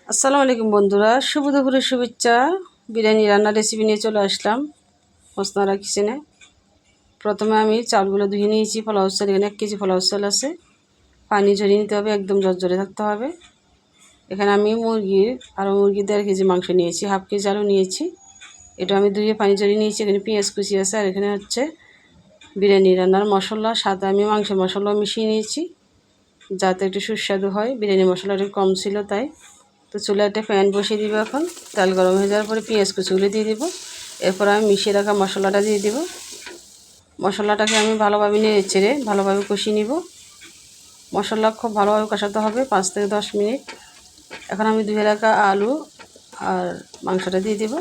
আসসালামু আলাইকুম বন্ধুরা, শুভ দুপুরের শুভেচ্ছা। বিরিয়ানি রান্নার রেসিপি নিয়ে চলে আসলাম হোসনারা কিচেনে। প্রথমে আমি চালগুলো ধুয়ে নিয়েছি। পোলাও চাল, এখানে 1 কেজি পোলাও চাল আছে। পানি ঝরিয়ে নিতে হবে, একদম ঝরঝরে থাকতে হবে। এখানে আমি মুরগির 1.5 কেজি মাংস নিয়েছি, 1/2 কেজি আলু নিয়েছি। এটা আমি ধুয়ে পানি ঝরিয়ে নিয়েছি। এখানে পেঁয়াজ কুচি আছে, আর এখানে হচ্ছে বিরিয়ানি রান্নার মশলা। সাথে আমি মাংসের মশলা মিশিয়ে নিয়েছি যাতে একটু সুস্বাদু হয়। বিরিয়ানি মশলাটা কম ছিল তাই। তো চুলে একটা প্যান বসিয়ে দিব। এখন তেল গরম হয়ে যাওয়ার পরে পেঁয়াজ কুচিগুলো দিয়ে দিব। এরপর আমি মিশিয়ে রাখা মশলাটা দিয়ে দিব। মশলাটাকে আমি ভালোভাবে নেড়ে চেড়ে ভালোভাবে কষিয়ে নিব। মশলা খুব ভালোভাবে কষাতে হবে 5 থেকে 10 মিনিট। এখন আমি ধুয়ে রাখা আলু আর মাংসটা দিয়ে দিব।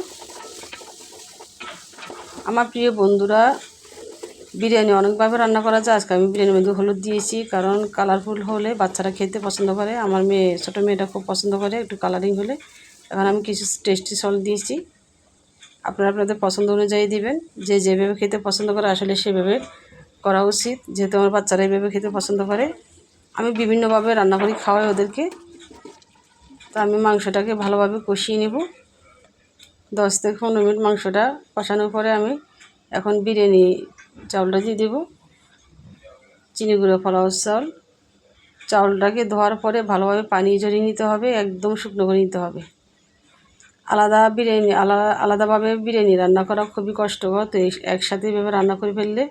আমার প্রিয় বন্ধুরা, বিরিয়ানি অনেকভাবে রান্না করা যায়। আজকে আমি বিরিয়ানির মধ্যে হলুদ দিয়েছি, কারণ কালারফুল হলে বাচ্চারা খেতে পছন্দ করে। আমার ছোটো মেয়েটা খুব পছন্দ করে একটু কালারিং হলে। এখন আমি কিছু টেস্টি সল্ট দিয়েছি, আপনারা আপনাদের পছন্দ অনুযায়ী দিবেন। যে যেভাবে খেতে পছন্দ করে আসলে সেভাবে করা উচিত, যেহেতু আমার বাচ্চারা এইভাবে খেতে পছন্দ করে। আমি বিভিন্নভাবে রান্না করি, খাওয়াই ওদেরকে। তো আমি মাংসটাকে ভালোভাবে কষিয়ে নেব। 10 থেকে 15 মিনিট মাংসটা কষানোর পরে আমি এখন বিরিয়ানি চাউলটা দিয়ে দেবো। চিনি গুঁড়ো পোলাও চাল। চাউলটাকে ধোয়ার পরে ভালোভাবে পানি ঝরিয়ে নিতে হবে, একদম শুকনো করে নিতে হবে। আলাদাভাবে বিরিয়ানি রান্না করা খুবই কষ্টকর। তো একসাথে এভাবে রান্না করে ফেললে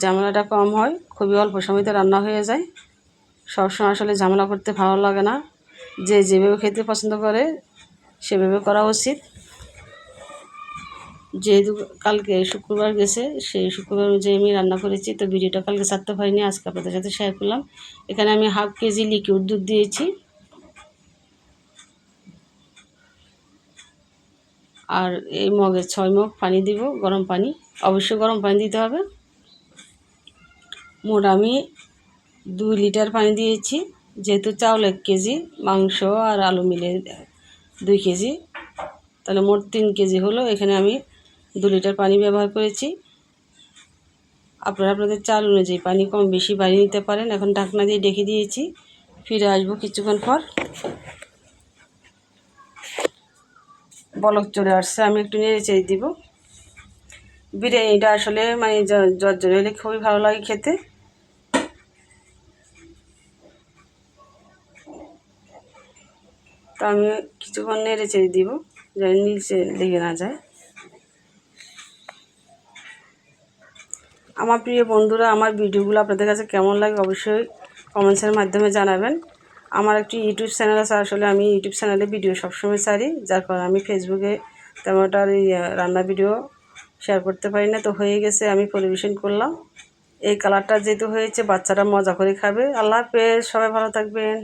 ঝামেলাটা কম হয়, খুবই অল্প সময়তে রান্না হয়ে যায়। সবসময় আসলে ঝামেলা করতে ভালো লাগে না। যে যেভাবে খেতে পছন্দ করে সেভাবে করা উচিত। যেহেতু কালকে শুক্রবার গেছে, সেই শুক্রবার অনুযায়ী আমি রান্না করেছি। তো ভিডিওটা কালকে ছাড়তে পারিনি, আজকে আপনাদের সাথে শেয়ার করলাম। এখানে আমি 1/2 কেজি লিকুইড দুধ দিয়েছি, আর এই মগে 6 মগ পানি দিব, গরম পানি। অবশ্যই গরম পানি দিতে হবে। মোট আমি 2 লিটার পানি দিয়েছি, যেহেতু চাউল 1 কেজি, মাংস আর আলু মিলে 2 কেজি, তাহলে মোট 3 কেজি হলো। এখানে আমি 2 লিটার পানি ব্যবহার করেছি। আপনারা আপনাদের চাল অনুযায়ী পানি কম বেশি বাড়িয়ে নিতে পারেন। এখন ঢাকনা দিয়ে ঢেকে দিয়েছি, ফিরে আসবো কিছুক্ষণ পর। বলক চলে আসছে, আমি একটু নেড়ে চেড়ে দিব। বিরিয়ানিটা আসলে ঝরঝরে হলে খুবই ভালো লাগে খেতে। তো আমি কিছুক্ষণ নেড়ে চেড়ে দিব, যেন নিচে লেগে না যায়। আমার প্রিয় বন্ধুরা, আমার ভিডিওগুলো আপনাদের কাছে কেমন লাগে অবশ্যই কমেন্টসের মাধ্যমে জানাবেন। আমার একটি ইউটিউব চ্যানেল আছে, আসলে আমি ইউটিউব চ্যানেলে ভিডিও সবসময় ছাড়ি, যার কারণে আমি ফেসবুকে তেমনটা রান্না ভিডিও শেয়ার করতে পারি না। তো হয়ে গেছে, আমি পরিবেশন করলাম। এই কালারটা যেহেতু হয়েছে, বাচ্চারা মজা করে খাবে। আল্লাহ হাফেজ, সবাই ভালো থাকবেন।